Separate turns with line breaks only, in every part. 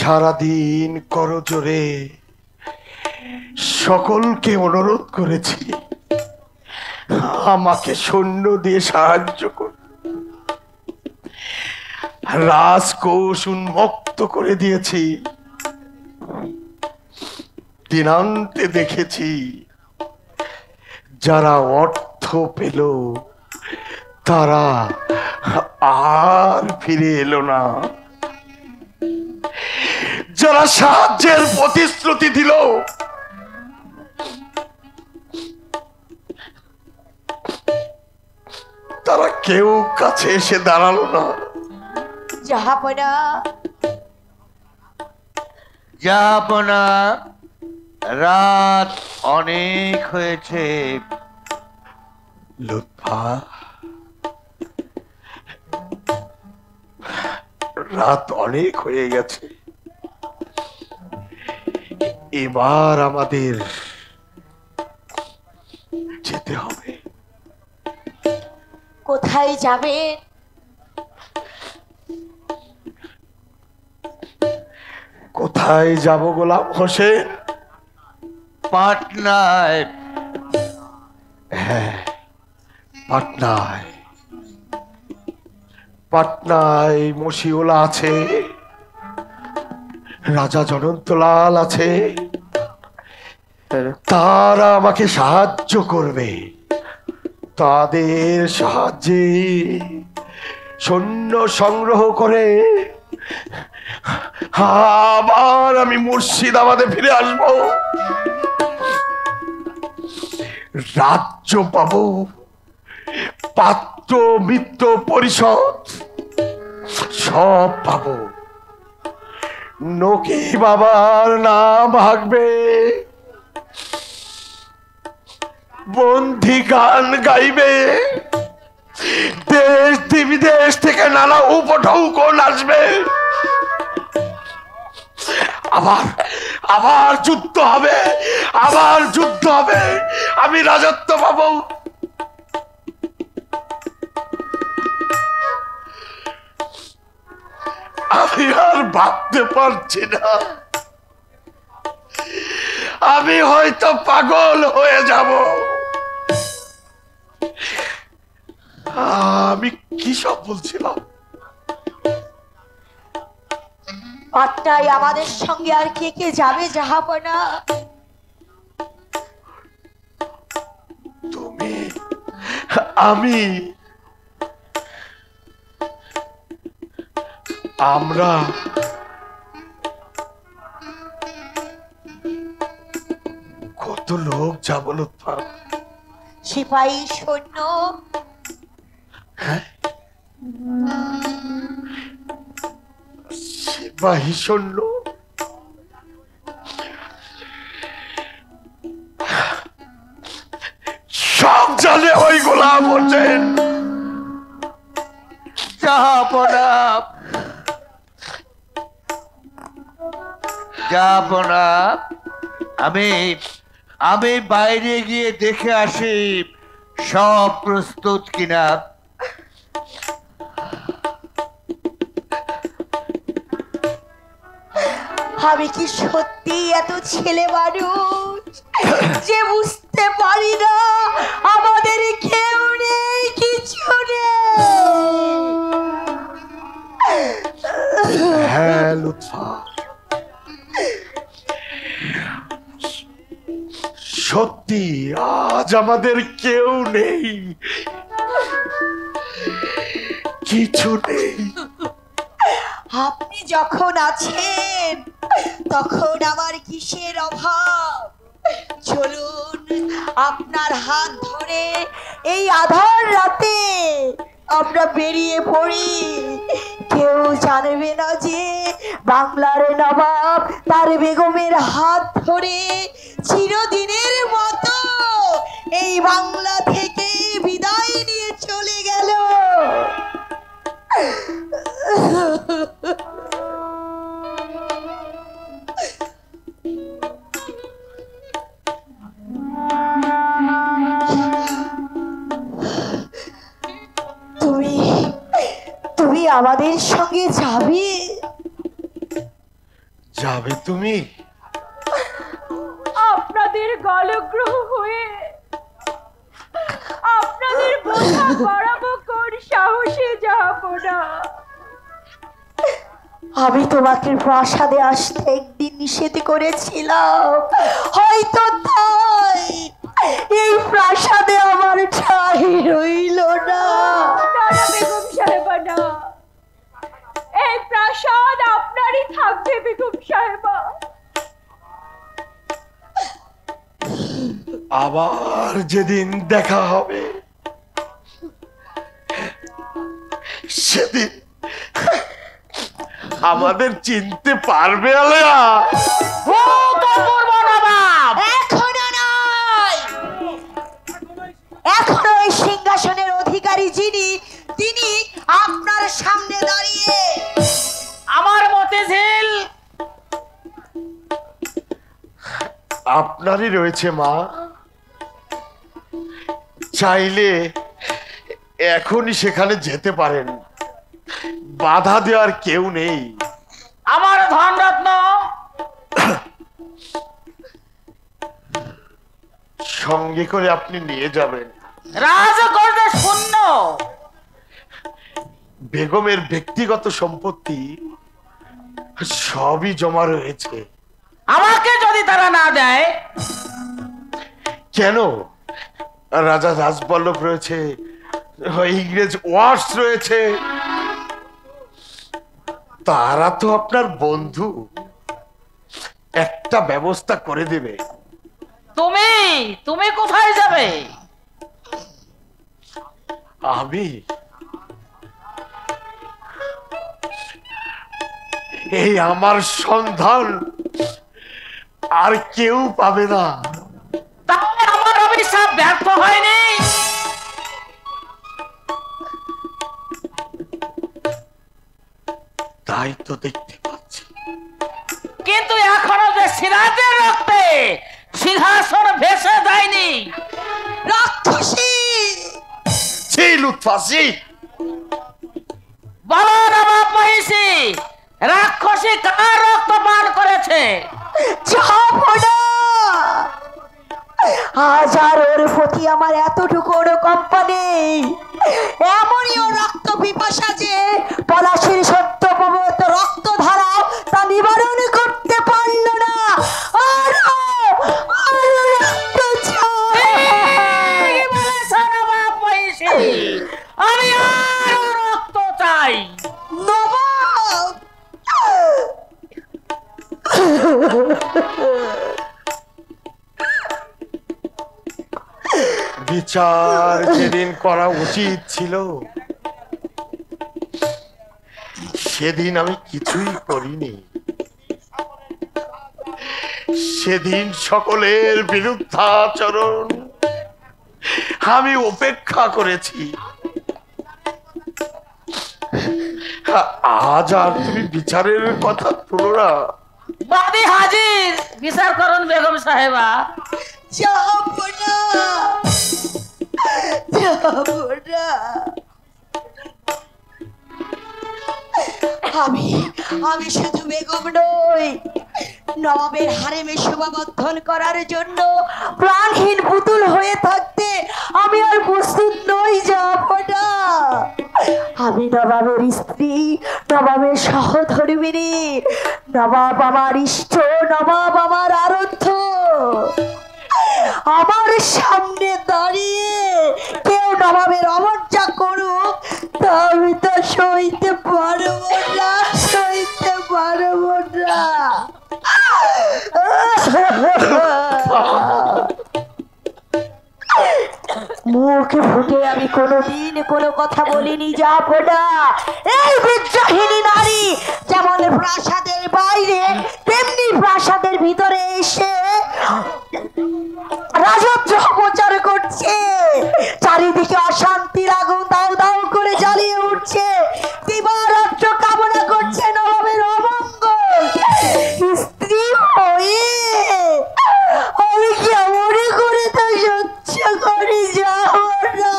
সারাদিন করজোরে সকলকে অনুরোধ করেছি আমাকে সৈন্য দিয়ে সাহায্য কর। রাজকোষ উন্মুক্ত করে দিয়েছি। দিনান্তে দেখেছি যারা অর্থ পেল তারা আর ফিরে এলো না। যারা সাহায্যের প্রতিশ্রুতি দিল তারা কেউ কাছে এসে দাঁড়ালো না।
জাহাপনা,
জাহাপনা, রাত অনেক হয়েছে।
লুৎফা, রাত অনেক হয়ে গেছে, এবার আমাদের যেতে হবে।
কোথায় যাবেন?
কোথায় যাব গোলাম হোসেন?
পাটনায়।
হ্যাঁ, পাটনায়। পাটনায় মশিউলা আছে, রাজা জনন্তলাল আছে, তারা আমাকে সাহায্য করবে। তাদের সাহায্যে সৈন্য সংগ্রহ করে আবার আমি মুর্শিদাবাদে ফিরে আসব। রাজ্য পাবো, পাত্র মিত্র পরিষদ সব পাবো। নকি বাবার নাম হাঁকবে, বন্ধি গান গাইবে, দেশ বিদেশ থেকে নানা উপঢৌকন আসবে। আবার আবার যুদ্ধ হবে, আবার যুদ্ধ হবে, আমি রাজত্ব পাবো। আমি আর ভাবতে পারছি না, আমি হয়তো পাগল হয়ে যাব। আমি কি সব বলছিলাম?
পাটনায় আমাদের সঙ্গে আর কে কে যাবে জাহাপনা?
তুমি, আমি, আমরা কত লোক যাবো লুৎফা?
সিপাহী সৈন্য,
সিপাহী সৈন্য, সব জানে ওই গোলাম হোসেন।
জাহাপনা, জাহাপনা, আমি আমি বাইরে গিয়ে দেখে আসি সব প্রস্তুত কিনা।
আমি কি সত্যি এত ছেলে মানুষ যে বুঝতে পারি না আমাদের কেউ নেই, কিছু নেই?
হ্যাঁ লুৎফা, সত্যি আজ আমাদের কেউ নেই, কিছু নেই।
আপনি যখন আছেন তখন আমার কিসের অভাব? চলুন আপনার হাত ধরে এই আধার রাতে আমরা বেরিয়ে পড়ি। কেউ জানবে না যে বাংলার নবাব তার বেগমের হাত ধরে চিরদিনের মতো এই বাংলা থেকে বিদায় নিয়ে চলে গেল। তুমি আমাদের সঙ্গে যাবে?
যাবে তুমি?
আপনাদের গলগ্রহ হয়ে আপনাদের বোঝা বাড়াবো কোন সাহসে যাহাপনা। আমি তোমাকে প্রাসাদে আসতে একদিন নিষেধ করেছিলাম, হয়তো তাই এই প্রাসাদে আমার ঠাঁই রইল না। বেগম সাহেবা না, এই প্রাসাদ আপনারই থাকবে বেগম সাহেবা।
আবার যেদিন দেখা হবে সেদিন আমাদের চিনতে পারবে আলেয়া?
এখনো নয়, এখনো এই সিংহাসনের অধিকারী যিনি, তিনি আপনার সামনে দাঁড়িয়ে।
আমার মতে ঝিল
আপনারই রয়েছে মা, চাইলে এখনই সেখানে যেতে পারেন, বাধা দেওয়ার কেউ নেই।
আমার ধনরত্ন
সঙ্গে করে আপনি নিয়ে যাবেন।
রাজকোষে শূন্য,
বেগমের ব্যক্তিগত সম্পত্তি সবই জমা রয়েছে।
আমাকে যদি তারা না দেয়?
কেন? রাজা রাজবল্লভ রয়েছে, ইংরেজ ওয়ার্স রয়েছে, তারা তো আপনার বন্ধু, একটা ব্যবস্থা করে দেবে।
তুমি তুমি কোথায় যাবে?
আমি এই আমার সন্ধান আর কেউ পাবে না।
তাহলে আমার অভিশাপ ব্যর্থ হয়নি?
তাই তো দেখতে পাচ্ছি।
কিন্তু এখনো যে সিরাজের রক্তে সিংহাসন ভেসে যায়নি।
রাক্ষসী
ছি লুৎফাসি,
বলো নবাব মহিষী, রাক্ষসী কার রক্ত পান করেছে?
যাহাপনা, আজ আর ওর প্রতি আমার এতটুকু অনুকম্পা নেই। এমনই ও রক্ত পিপাসা যে পলাশির সত্য প্রবত রক্ত ধারা তা নিবারণ করতে পারল না। রক্ত চাই।
কি বলেছো নবাব মহিষী? আমি আরো রক্ত চাই।
নবাব,
বিচার যেদিন করা উচিত ছিল সেদিন আমি কিছুই করিনি। সেদিন সকলের বিরুদ্ধাচরণ আমি উপেক্ষা করেছি। আজ আর তুমি বিচারের কথা তুলো না।
বাদী হাজির, বিচার করুন বেগম সাহেবা।
যাহাপনা, যাহাপনা, আমি শুধু বেগম নই, নবাবের হারেমে শোভাবর্ধন করার জন্য প্রাণহীন পুতুল হয়ে থাকতে আমি আর প্রস্তুত নই। যাহাপনা, আমি নবাবের স্ত্রী, নবাবের সহধর্মিণী, নবাব আমার ইষ্ট, নবাব আমার আরাধ্য। আমার সামনে দাঁড়িয়ে কেউ নবাবের অমর্যাদা করুক, তা আমি তা সইতে পারবো না, সইতে পারবো না। মুখ ফুটে আমি কোনোদিন কোনো কথা বলিনি। যাহাপনা, এই বিদ্রোহিণী নারী যেমন প্রাসাদের বাইরে তেমনি প্রাসাদের ভিতরে এসে রাজত্ব প্রচার করছে। চারিদিকে অশান্তির আগুন দাউ দাউ করে জ্বালিয়ে উঠছে। দিবারাত্র কামনা করছে নবাবের অমঙ্গল। স্ত্রী হয়ে আমি কেমন করে তা সহ্য করে যাবো না।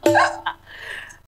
না